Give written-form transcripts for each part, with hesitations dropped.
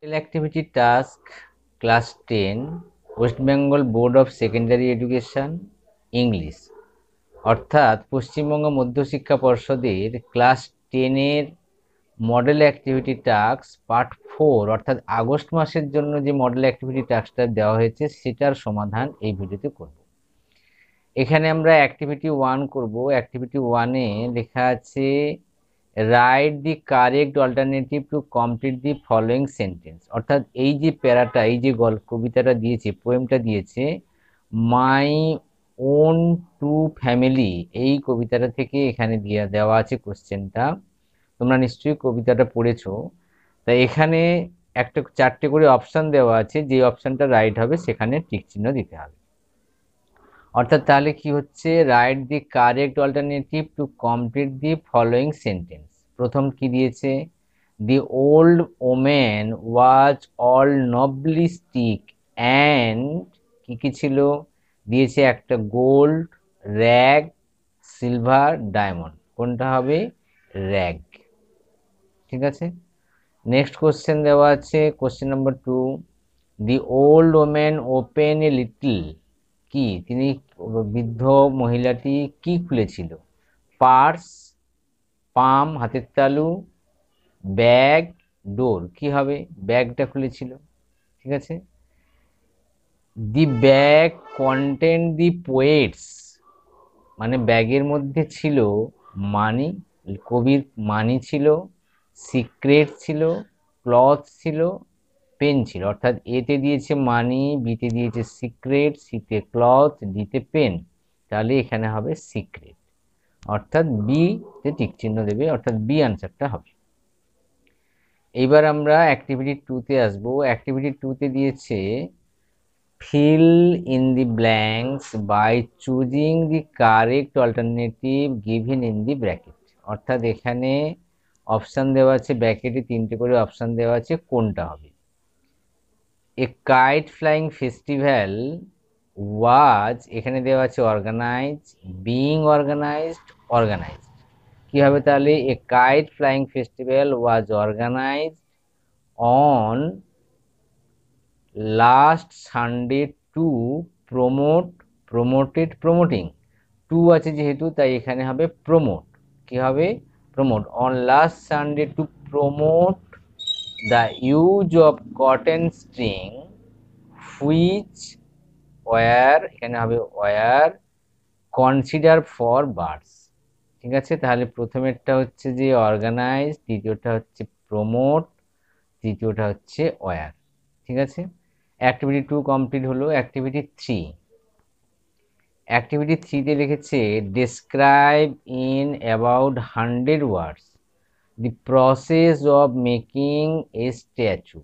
Activity task class 10 West Bengal Board of Secondary Education English, অর্থাৎ পশ্চিমবঙ্গ মধ্যশিক্ষা পর্ষদের class 10-এর মডেল অ্যাক্টিভিটি টাস্ক পার্ট 4 অর্থাৎ আগস্ট মাসের জন্য যে মডেল অ্যাক্টিভিটি টাস্কটা দেওয়া হয়েছে সেটার সমাধান এই ভিডিওতে করব। এখানে আমরা অ্যাক্টিভিটি 1 করব। অ্যাক্টিভিটি 1-এ লেখা আছে right the correct alternative to complete the following sentence, অর্থাৎ এই যে প্যারাটা, এই যে কবিতাটা দিয়েছে, পোয়েমটা দিয়েছে, মাই ওন টু ফ্যামিলি, এই কবিতাটা থেকে এখানে দেওয়া আছে কোশ্চেনটা। তোমরা নিশ্চয়ই কবিতাটা পড়েছো। তাই এখানে একটা 4টে করে অপশান দেওয়া আছে, যে অপশানটা রাইট হবে সেখানে টিক চিহ্ন দিতে হবে। অর্থাৎ তাহলে কি হচ্ছে, write the correct alternative to complete the following sentence. প্রথম কি দিয়েছে, the old woman was all nobilistic and কি কি ছিল, দিয়েছে একটা গোল্ড, র্যাগ, সিলভার, ডায়মন্ড। কোনটা হবে, র্যাগ। ঠিক আছে। নেক্সট কোশ্চেন দেওয়া আছে, question number 2, the old woman open a little, কি তিনি বৃদ্ধ মহিলাটি কি খুলেছিল, পার্স, পাম হাতের তালু, ব্যাগ, ডোর। কি হবে, ব্যাগটা খুলেছিল। ঠিক আছে। দি ব্যাগ কন্টেন্ট দি পোয়েটস, মানে ব্যাগের মধ্যে ছিল মানি, কবির মানি ছিল, সিক্রেট ছিল, ক্লথ ছিল, পেন ছিল। অর্থাৎ এতে দিয়েছে মানি, বিতে দিয়েছে সিক্রেট, সিতে ক্লথ, ডিতে পেন। তাহলে এখানে হবে সিক্রেট, অর্থাৎ বি তে টিক চিহ্ন দেবে, অর্থাৎ বি আনসারটা হবে। এইবার আমরা অ্যাক্টিভিটি 2-তে আসবো। অ্যাক্টিভিটি 2-তে দিয়েছে fill in the blanks by choosing the correct alternative given in the bracket. অর্থাৎ এখানে অপশান দেওয়া আছে, ব্র্যাকেটে 3টে করে অপশান দেওয়া আছে, কোনটা হবে। এ কাইট ফ্লাইং ফেস্টিভ্যাল ওয়াজ, এখানে দেওয়া আছে অর্গানাইজ, বিইং অর্গানাইজড, অর্গানাইজড। কি হবে তাহলে, a kite flying festival was organised on last Sunday to promote, promoted, promoting, to আছে যেহেতু তাই এখানে হবে প্রমোট। কি হবে, promote, on last Sunday to promote the use of cotton string which were, এখানে হবে ওয়ার কনসিডার ফর বার্ডস। ঠিক আছে। তাহলে প্রথমেরটা হচ্ছে যে অর্গানাইজ, দ্বিতীয়টা হচ্ছে প্রমোট, তৃতীয়টা হচ্ছে ওয়ার। ঠিক আছে। অ্যাক্টিভিটি 2 কমপ্লিট হলো। অ্যাক্টিভিটি 3, অ্যাক্টিভিটি 3-তে লিখেছে describe in about 100 words the process of making a statue,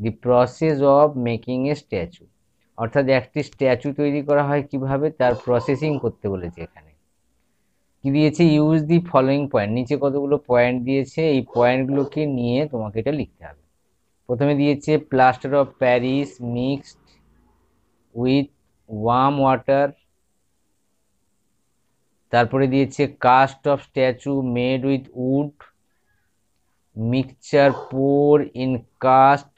the process of making a statue, অর্থাৎ একটি স্ট্যাচু তৈরি করা হয় কিভাবে তার প্রসেসিং করতে বলেছে। এখানে কি দিয়েছে, ইউজ দি ফলোয়িং পয়েন্ট, নিচে কতগুলো পয়েন্ট দিয়েছে, এই পয়েন্টগুলোকে নিয়ে তোমাকে এটা লিখতে হবে। প্রথমে দিয়েছে plaster of Paris mixed with warm water, তারপরে দিয়েছে cast of statue made with wood, mixture pour in cast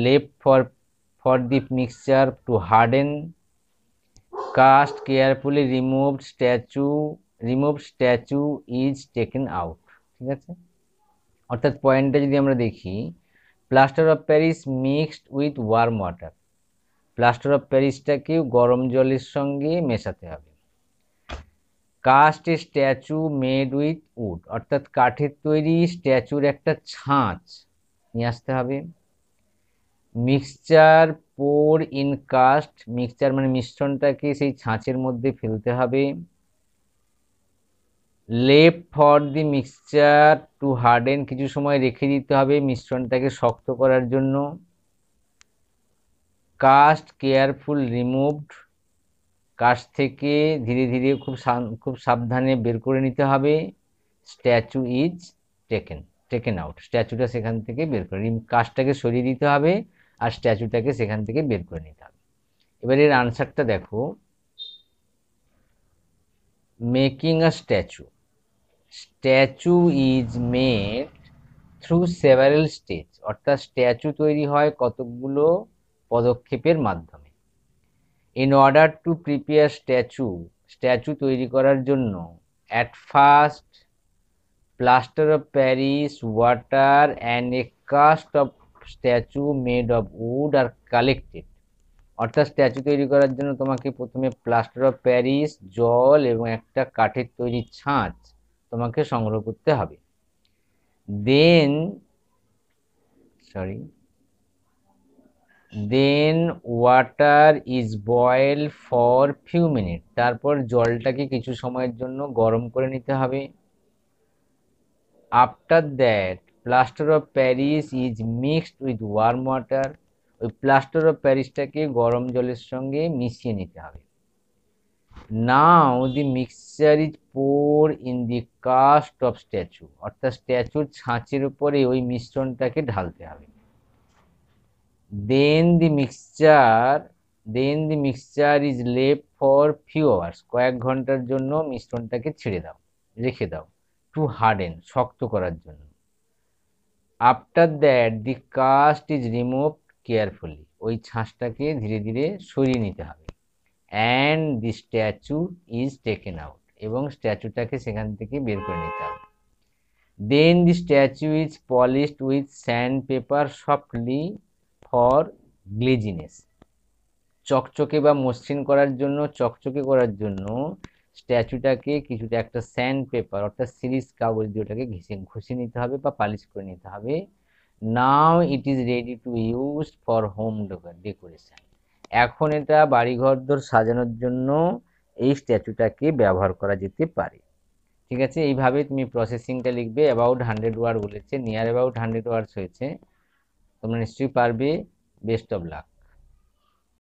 left for the mixture to harden, cast carefully removed statue is taken out. ঠিক আছে। অর্থাৎ পয়েন্টটা যদি আমরা দেখি, plaster of Paris mixed with warm water, plaster of প্যারিসটাকে গরম জলের সঙ্গে মেশাতে হবে। Cast a statue made with wood, অর্থাৎ কাঠের তৈরি স্ট্যাচুর একটা ছাঁচ নিয়ে আসতে হবে। Mixture pour in cast, mixture মানে মিশ্রণটাকে সেই ছাঁচের মধ্যে ফেলতে হবে। Left for the mixture to harden, কিছু সময় রেখে দিতে হবে মিশ্রণটাকে শক্ত করার জন্য। কাস্ট কেয়ারফুল রিমুভড, কাছ থেকে ধীরে ধীরে খুব সাবধানে বের করে নিতে হবে। স্ট্যাচু ইজ টেকেন আউট, স্ট্যাচুটা সেখান থেকে বের করে, কাজটাকে সরিয়ে দিতে হবে আর স্ট্যাচুটাকে সেখান থেকে বের করে নিতে হবে। এবার এর আনসারটা দেখো, making a statue is made through several stage, অর্থাৎ স্ট্যাচু তৈরি হয় কতকগুলো পদক্ষেপের মাধ্যমে। In order to prepare statue তৈরি করার জন্য at first plaster of Paris, water and a cast of statue made of wood are collected. অর্থাৎ স্ট্যাচু তৈরি করার জন্য তোমাকে প্রথমে প্লাস্টার অফ প্যারিস, জল এবং একটা কাঠের তৈরি ছাঁচ তোমাকে সংগ্রহ করতে হবে। Then water is boil for few minute, তারপর জলটাকে কিছু সময়ের জন্য গরম করে নিতে হবে। After that plaster of Paris is mixed with warm water, ওই প্লাস্টার অফ প্যারিসটাকে গরম জলের সঙ্গে মিশিয়ে নিতে হবে। Now the mixture is pour in the cast of statue, অর্থাৎ স্ট্যাচুর ছাঁচের উপরে ওই মিশ্রণটাকে ঢালতে হবে। Then the mixture is left for few hours, কয়েক ঘন্টার জন্য মিশ্রণটাকে রেখে দাও। টু হার্ডেন, শক্ত করার জন্য। After that the cast is removed carefully, ওই ছাঁচটাকে ধীরে ধীরে সরিয়ে নিতে হবে। And the statue is taken out, এবং স্ট্যাচুটাকে সেখান থেকে বের করে নিতে হবে। Then the statue is polished with sand paper softly for glaziness, চকচকে বা মসৃণ করার জন্য, চকচকে করার জন্য স্ট্যাচুটাকে কিছুটা একটা স্যান্ড পেপার অর্থাৎ সিরিজ কাগজ দিয়ে ওটাকে ঘষে নিতে হবে বা পালিশ করে নিতে হবে। Now it is ready to use for home decoration, এখন এটা বাড়িঘর সাজানোর জন্য এই স্ট্যাচুটাকে ব্যবহার করা যেতে পারে। ঠিক আছে, এইভাবে তুমি প্রসেসিংটা লিখবে। অ্যাবাউট 100 ওয়ার্ড বলেছে, নিয়ার অ্যাবাউট 100 ওয়ার্ডস হয়েছে, তোমরা নিশ্চয়ই পারবে। Best of luck.